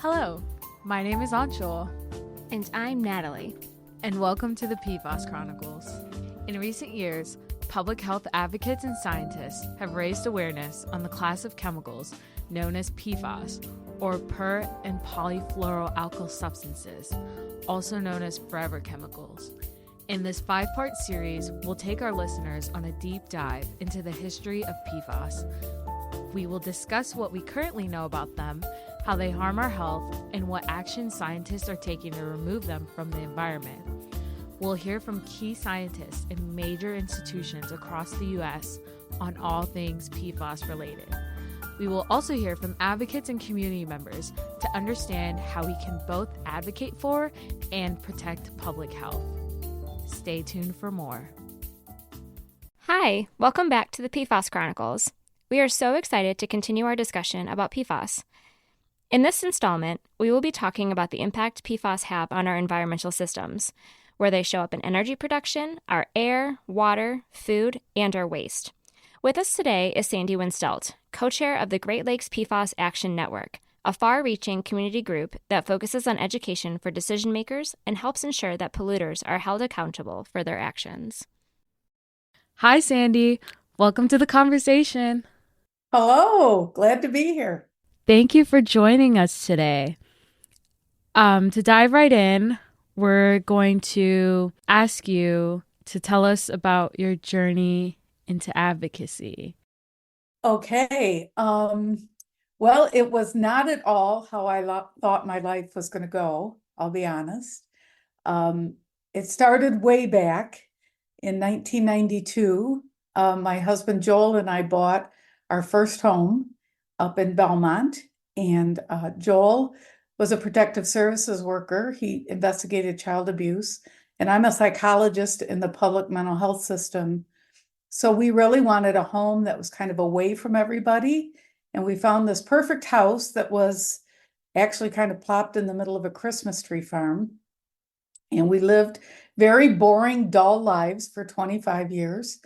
Hello, my name is Anchal, And I'm Natalie. and welcome to the PFAS Chronicles. In recent years, public health advocates and scientists have raised awareness on the class of chemicals known as PFAS, or per and polyfluoroalkyl substances, also known as forever chemicals. In this 5-part series, we'll take our listeners on a deep dive into the history of PFAS. We will discuss what we currently know about them, how they harm our health, and what action scientists are taking to remove them from the environment. We'll hear from key scientists in major institutions across the U.S. on all things PFAS related. We will also hear from advocates and community members to understand how we can both advocate for and protect public health. Stay tuned for more. Hi, welcome back to the PFAS Chronicles. We are so excited to continue our discussion about PFAS. In this installment, we will be talking about the impact PFAS have on our environmental systems, where they show up in energy production, our air, water, food, and our waste. With us today is Sandy Wynn-Stelt, co-chair of the Great Lakes PFAS Action Network, a far-reaching community group that focuses on education for decision makers and helps ensure that polluters are held accountable for their actions. Hi, Sandy. Welcome to the conversation. Hello, glad to be here. Thank you for joining us today. To dive right in, we're going to ask you to tell us about your journey into advocacy. Okay. Well, it was not at all how I thought my life was going to go, I'll be honest. It started way back in 1992. My husband Joel and I bought our first home up in Belmont, and Joel was a protective services worker. He investigated child abuse, and I'm a psychologist in the public mental health system. So we really wanted a home that was kind of away from everybody, and we found this perfect house that was actually kind of plopped in the middle of a Christmas tree farm. And we lived very boring, dull lives for 25 years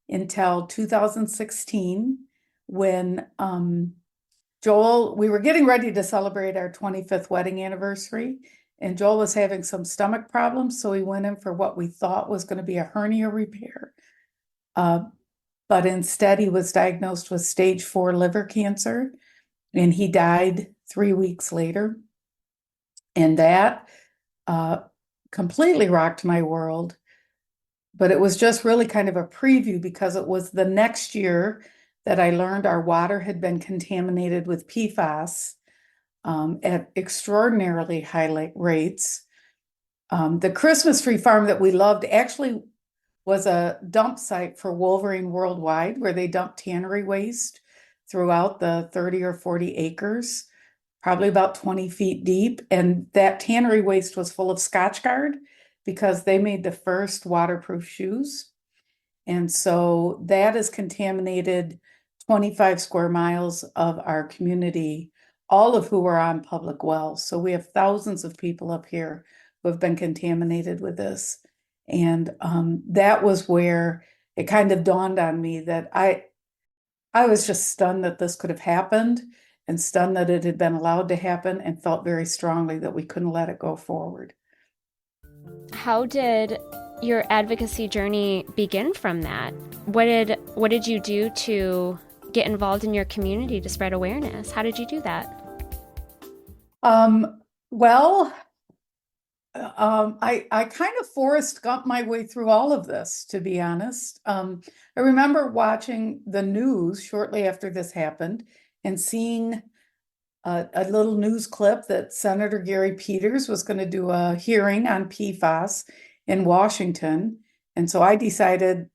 until 2016, when Joel, we were getting ready to celebrate our 25th wedding anniversary, and Joel was having some stomach problems, so he went in for what we thought was going to be a hernia repair. But instead, he was diagnosed with stage 4 liver cancer, and he died 3 weeks later. And that completely rocked my world. But it was just really kind of a preview, because it was the next year that I learned our water had been contaminated with PFAS at extraordinarily high rates. The Christmas tree farm that we loved actually was a dump site for Wolverine Worldwide, where they dumped tannery waste throughout the 30 or 40 acres, probably about 20 feet deep. And that tannery waste was full of Scotchgard, because they made the first waterproof shoes. And so that has contaminated 25 square miles of our community, all of who are on public wells. So we have thousands of people up here who have been contaminated with this. And that was where it kind of dawned on me that I was just stunned that this could have happened, and stunned that it had been allowed to happen, and felt very strongly that we couldn't let it go forward. How did your advocacy journey begin from that? What did you do to get involved in your community to spread awareness? How did you do that? Well, I kind of Forrest Gump my way through all of this, to be honest. I remember watching the news shortly after this happened, and seeing a little news clip that Senator Gary Peters was going to do a hearing on PFAS in Washington. And so I decided,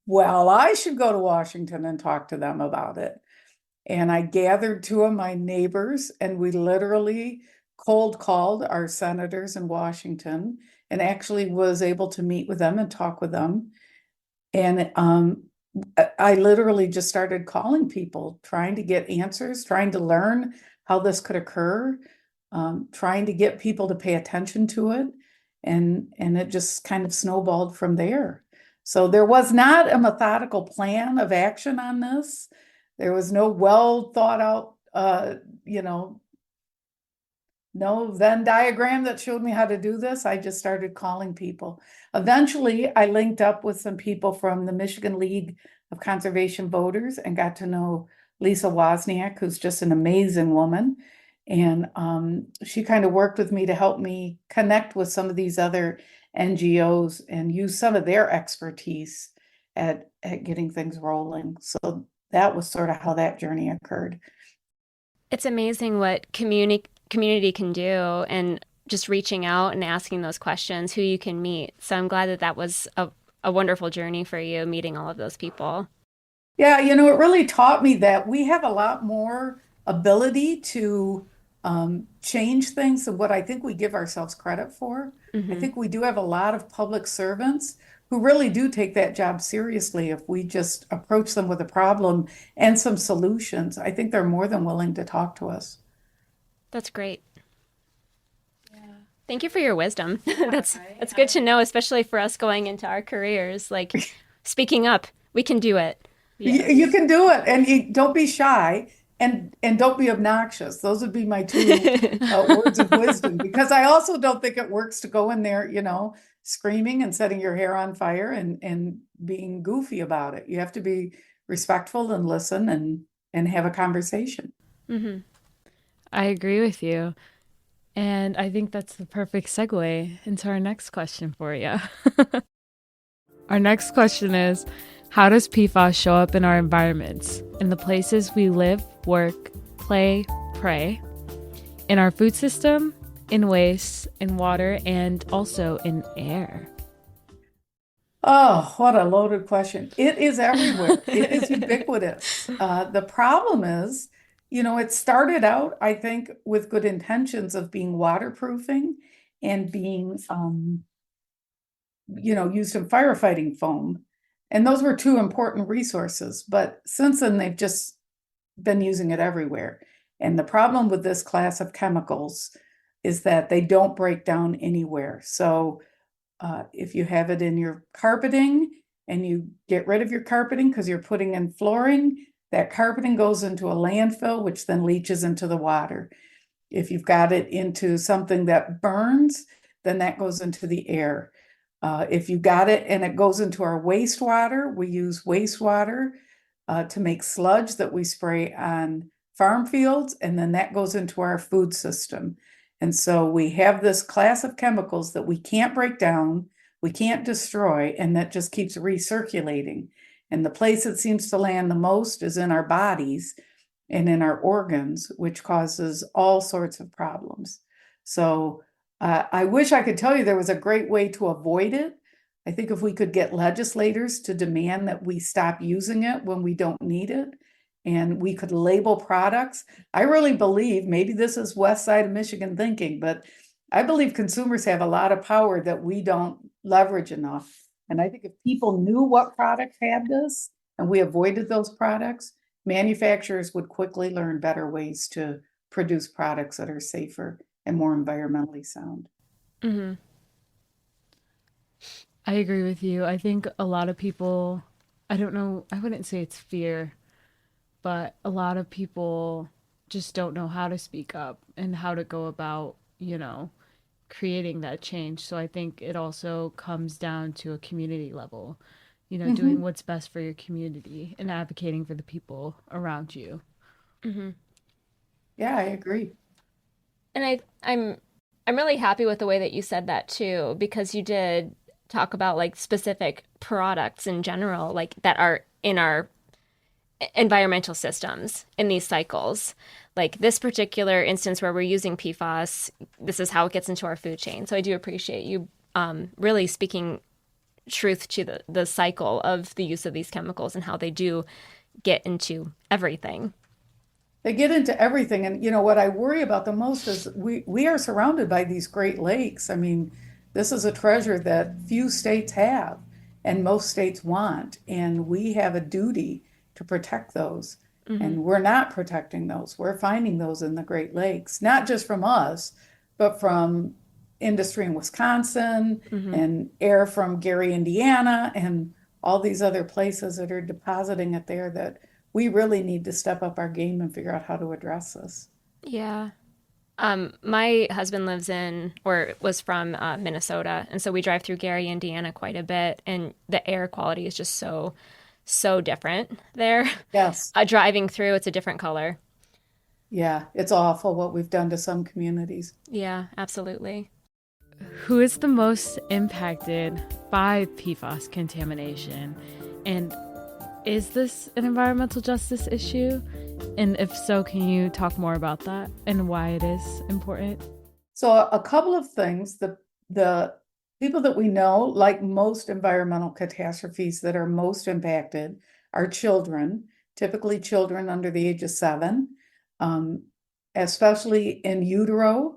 well, I should go to Washington and talk to them about it. And I gathered 2 of my neighbors, and we literally cold called our senators in Washington, and actually was able to meet with them and talk with them. And I literally just started calling people, trying to get answers, trying to learn how this could occur, trying to get people to pay attention to it. And it just kind of snowballed from there. So there was not a methodical plan of action on this. There was no well thought out, no Venn diagram that showed me how to do this. I just started calling people. Eventually, I linked up with some people from the Michigan League of Conservation Voters and got to know Lisa Wozniak, who's just an amazing woman. And she kind of worked with me to help me connect with some of these other NGOs and use some of their expertise at getting things rolling. So that was sort of how that journey occurred. It's amazing what community can do, and just reaching out and asking those questions, who you can meet. So I'm glad that that was a wonderful journey for you, meeting all of those people. Yeah, it really taught me that we have a lot more ability to change things than what I think we give ourselves credit for. I Hmm. think we do have a lot of public servants who really do take that job seriously if we just approach them with a problem and some solutions. I think they're more than willing to talk to us. That's great. Yeah. Thank you for your wisdom. Yeah, That's good to know, especially for us going into our careers. Like, speaking up, we can do it. You Yes. can do it, and you don't be shy, and don't be obnoxious. Those would be my two words of wisdom. Because I also don't think it works to go in there, screaming and setting your hair on fire and being goofy about it. You have to be respectful and listen and have a conversation. Hmm. I agree with you. And I think that's the perfect segue into our next question for you. Our next question is, how does PFAS show up in our environments, in the places we live, work, play, pray, in our food system, in waste, in water, and also in air? Oh, what a loaded question. It is everywhere. It is ubiquitous. The problem is, it started out, I think, with good intentions of being waterproofing and being, used in firefighting foam. And those were two important resources. But since then, they've just been using it everywhere. And the problem with this class of chemicals is that they don't break down anywhere. So if you have it in your carpeting and you get rid of your carpeting because you're putting in flooring, that carpeting goes into a landfill, which then leaches into the water. If you've got it into something that burns, then that goes into the air. If you got it and it goes into our wastewater, we use wastewater to make sludge that we spray on farm fields, and then that goes into our food system. And so we have this class of chemicals that we can't break down, we can't destroy, and that just keeps recirculating. And the place it seems to land the most is in our bodies and in our organs, which causes all sorts of problems. So I wish I could tell you there was a great way to avoid it. I think if we could get legislators to demand that we stop using it when we don't need it, and we could label products. I really believe, maybe this is West Side of Michigan thinking, but I believe consumers have a lot of power that we don't leverage enough. And I think if people knew what products had this and we avoided those products, manufacturers would quickly learn better ways to produce products that are safer and more environmentally sound. Hmm. I agree with you. I think a lot of people, I don't know, I wouldn't say it's fear, but a lot of people just don't know how to speak up and how to go about, creating that change. So I think it also comes down to a community level, doing Mhm. what's best for your community and advocating for the people around you. Hmm. Yeah, I agree. And I'm really happy with the way that you said that too, because you did talk about like specific products in general, like that are in our environmental systems in these cycles. Like this particular instance where we're using PFAS, this is how it gets into our food chain. So I do appreciate you really speaking truth to the cycle of the use of these chemicals and how they do get into everything. They get into everything. And what I worry about the most is we are surrounded by these Great Lakes. I mean, this is a treasure that few states have and most states want. And we have a duty to protect those. Hmm. And we're not protecting those. We're finding those in the Great Lakes, not just from us, but from industry in Wisconsin Hmm. and air from Gary, Indiana, and all these other places that are depositing it there that we really need to step up our game and figure out how to address this. Yeah. My husband lives in, or was from Minnesota, and so we drive through Gary, Indiana quite a bit, and the air quality is just so different there. Yes. Driving through, it's a different color. Yeah, it's awful what we've done to some communities. Yeah, absolutely. Who is the most impacted by PFAS contamination? And is this an environmental justice issue? And if so, can you talk more about that and why it is important? So a couple of things. The people that we know, like most environmental catastrophes that are most impacted, are children, typically children under the age of 7, um, especially in utero.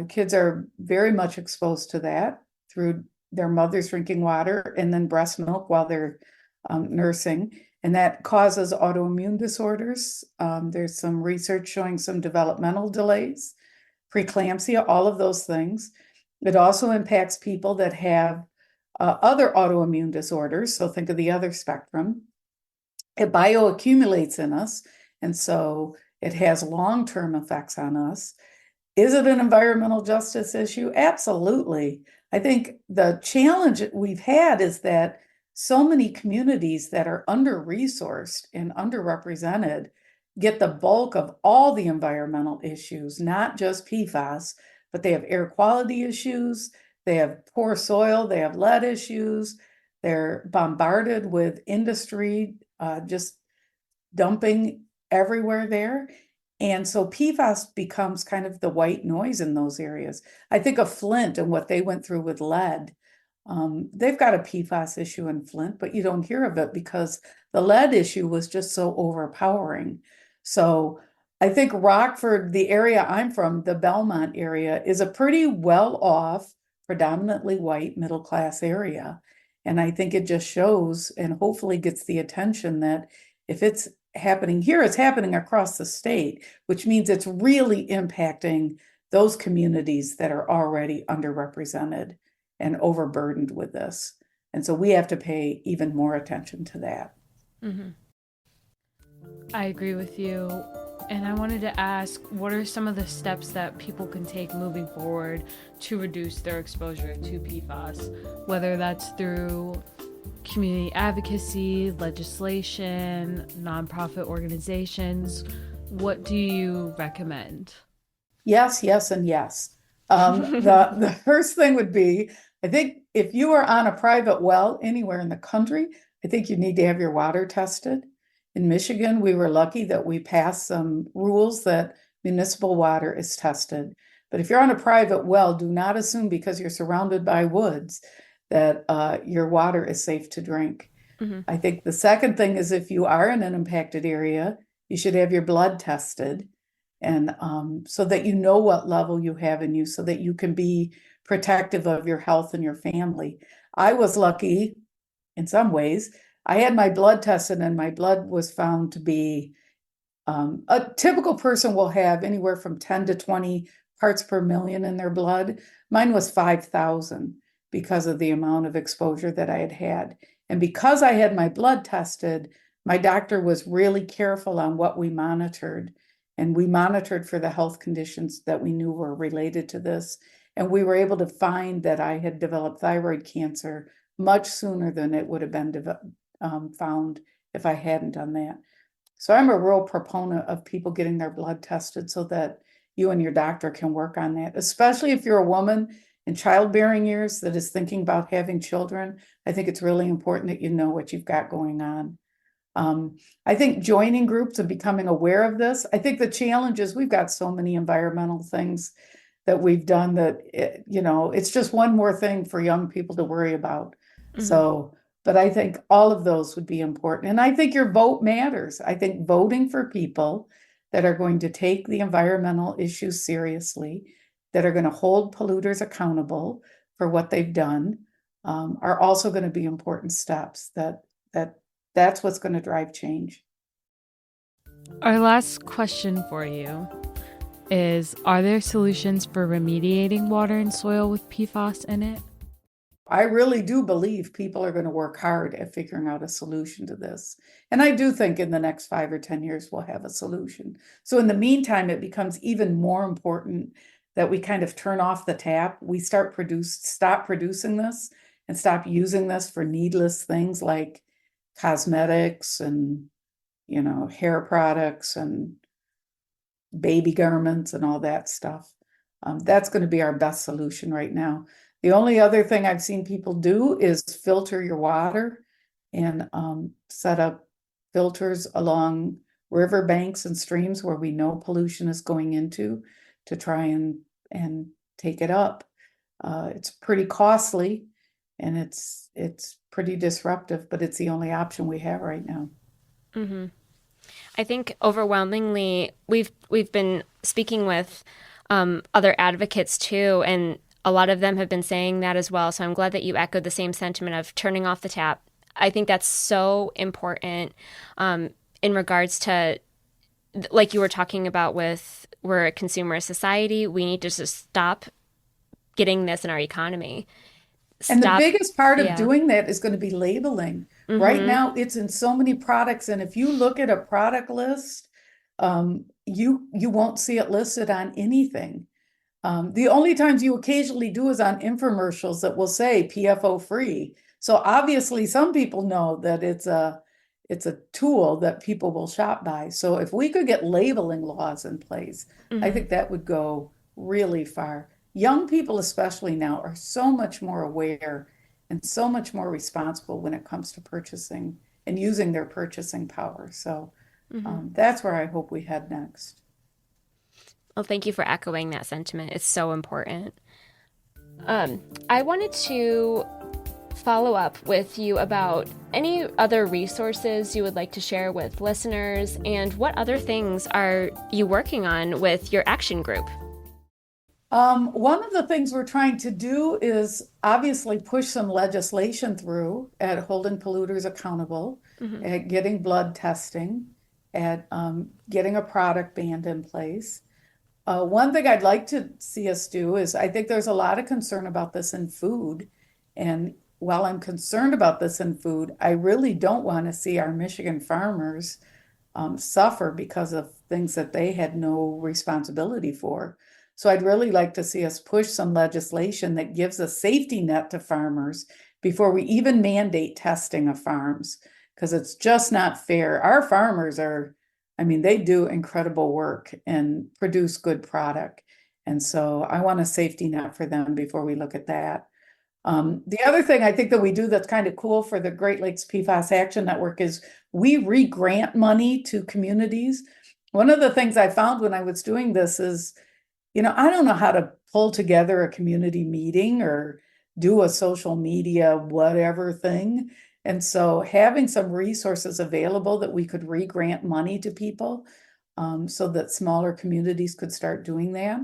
Kids are very much exposed to that through their mother's drinking water and then breast milk while they're nursing. And that causes autoimmune disorders. There's some research showing some developmental delays, preeclampsia, all of those things. It also impacts people that have other autoimmune disorders. So think of the other spectrum. It bioaccumulates in us. And so it has long-term effects on us. Is it an environmental justice issue? Absolutely. I think the challenge we've had is that so many communities that are under-resourced and underrepresented get the bulk of all the environmental issues, not just PFAS, but they have air quality issues, they have poor soil, they have lead issues, they're bombarded with industry just dumping everywhere there. And so PFAS becomes kind of the white noise in those areas. I think of Flint and what they went through with lead. They've got a PFAS issue in Flint, but you don't hear of it because the lead issue was just so overpowering. So I think Rockford, the area I'm from, the Belmont area, is a pretty well-off, predominantly white middle-class area. And I think it just shows and hopefully gets the attention that if it's happening here, it's happening across the state, which means it's really impacting those communities that are already underrepresented and overburdened with this. And so we have to pay even more attention to that. Mm-hmm. I agree with you. And I wanted to ask, what are some of the steps that people can take moving forward to reduce their exposure to PFAS, whether that's through community advocacy, legislation, nonprofit organizations? What do you recommend? Yes, yes, and yes. The first thing would be, I think if you are on a private well anywhere in the country, I think you need to have your water tested. In Michigan, we were lucky that we passed some rules that municipal water is tested. But if you're on a private well, do not assume because you're surrounded by woods that your water is safe to drink. Mm-hmm. I think the second thing is if you are in an impacted area, you should have your blood tested. And so that you know what level you have in you so that you can be protective of your health and your family. I was lucky in some ways. I had my blood tested and my blood was found to be, a typical person will have anywhere from 10 to 20 parts per million in their blood. Mine was 5,000 because of the amount of exposure that I had had. And because I had my blood tested, my doctor was really careful on what we monitored. And we monitored for the health conditions that we knew were related to this. And we were able to find that I had developed thyroid cancer much sooner than it would have been found if I hadn't done that. So I'm a real proponent of people getting their blood tested so that you and your doctor can work on that, especially if you're a woman in childbearing years that is thinking about having children. I think it's really important that you know what you've got going on. I think joining groups and becoming aware of this. I think the challenge is we've got so many environmental things that we've done that, it's just one more thing for young people to worry about. Mm-hmm. So, but I think all of those would be important. And I think your vote matters. I think voting for people that are going to take the environmental issues seriously, that are going to hold polluters accountable for what they've done, are also going to be important steps that's what's going to drive change. Our last question for you is, are there solutions for remediating water and soil with PFAS in it? I really do believe people are going to work hard at figuring out a solution to this. And I do think in the next 5 or 10 years, we'll have a solution. So in the meantime, it becomes even more important that we kind of turn off the tap. We stop producing this and stop using this for needless things like cosmetics and, hair products and baby garments and all that stuff. That's going to be our best solution right now. The only other thing I've seen people do is filter your water and set up filters along river banks and streams where we know pollution is going into to try and take it up. It's pretty costly and it's pretty disruptive, but it's the only option we have right now. Mm-hmm. I think overwhelmingly we've been speaking with other advocates too, and a lot of them have been saying that as well. So I'm glad that you echoed the same sentiment of turning off the tap. I think that's so important in regards to, like you were talking about with, we're a consumer society. We need to just stop getting this in our economy. And the biggest part of doing that is going to be labeling. Mm-hmm. Right now, it's in so many products. And if you look at a product list, you won't see it listed on anything. The only times you occasionally do is on infomercials that will say PFO free. So obviously some people know that it's a tool that people will shop by. So if we could get labeling laws in place, Mm-hmm. I think that would go really far. Young people especially now are so much more aware and so much more responsible when it comes to purchasing and using their purchasing power. So that's where I hope we head next. Well, thank you for echoing that sentiment. It's so important. I wanted to follow up with you about any other resources you would like to share with listeners, and what other things are you working on with your action group? One of the things we're trying to do is obviously push some legislation through at holding polluters accountable, at getting blood testing, at getting a product ban in place. One thing I'd like to see us do is, I think there's a lot of concern about this in food. And while I'm concerned about this in food, I really don't want to see our Michigan farmers suffer because of things that they had no responsibility for. So I'd really like to see us push some legislation that gives a safety net to farmers before we even mandate testing of farms, because it's just not fair. Our farmers they do incredible work and produce good product. And so I want a safety net for them before we look at that. The other thing I think that we do that's kind of cool for the Great Lakes PFAS Action Network is we re-grant money to communities. One of the things I found when I was doing this is, I don't know how to pull together a community meeting or do a social media, whatever thing. And so having some resources available that we could re-grant money to people so that smaller communities could start doing that,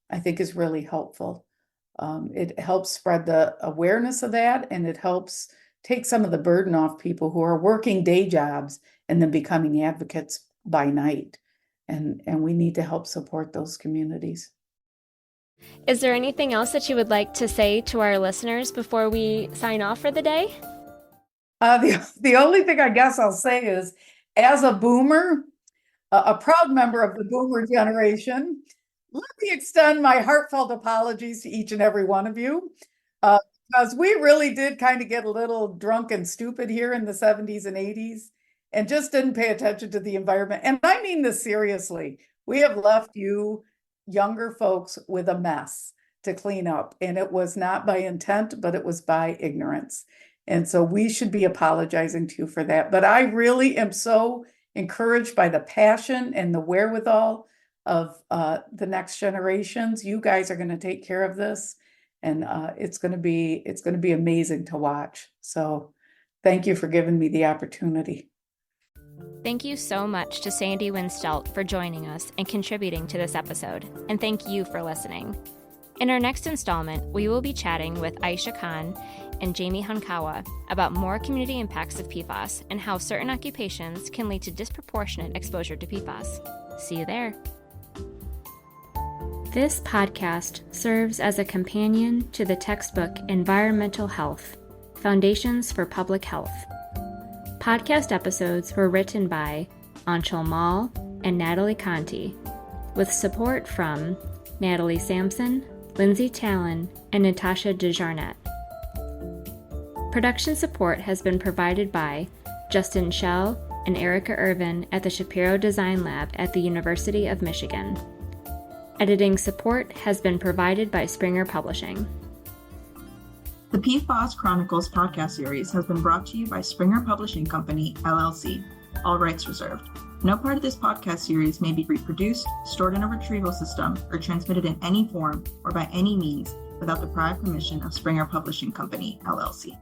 I think is really helpful. It helps spread the awareness of that, and it helps take some of the burden off people who are working day jobs and then becoming advocates by night. And we need to help support those communities. Is there anything else that you would like to say to our listeners before we sign off for the day? The only thing I guess I'll say is, as a boomer, a proud member of the boomer generation, let me extend my heartfelt apologies to each and every one of you, because we really did kind of get a little drunk and stupid here in the 70s and 80s and just didn't pay attention to the environment. And I mean this seriously. We have left you younger folks with a mess to clean up. And it was not by intent, but it was by ignorance. And so we should be apologizing to you for that. But I really am so encouraged by the passion and the wherewithal of the next generations. You guys are going to take care of this, and it's going to be amazing to watch. So thank you for giving me the opportunity. Thank you so much to Sandy Wynn-Stelt for joining us and contributing to this episode, and thank you for listening. In our next installment, we will be chatting with Aisha Khan and Jamie Hankawa about more community impacts of PFAS and how certain occupations can lead to disproportionate exposure to PFAS. See you there. This podcast serves as a companion to the textbook Environmental Health: Foundations for Public Health. Podcast episodes were written by Anchal Malh and Natalie Conti, with support from Natalie Sampson, Lindsay Talon, and Natasha DeJarnette. Production support has been provided by Justin Schell and Erica Irvin at the Shapiro Design Lab at the University of Michigan. Editing support has been provided by Springer Publishing. The PFAS Chronicles podcast series has been brought to you by Springer Publishing Company, LLC. All rights reserved. No part of this podcast series may be reproduced, stored in a retrieval system, or transmitted in any form or by any means without the prior permission of Springer Publishing Company, LLC.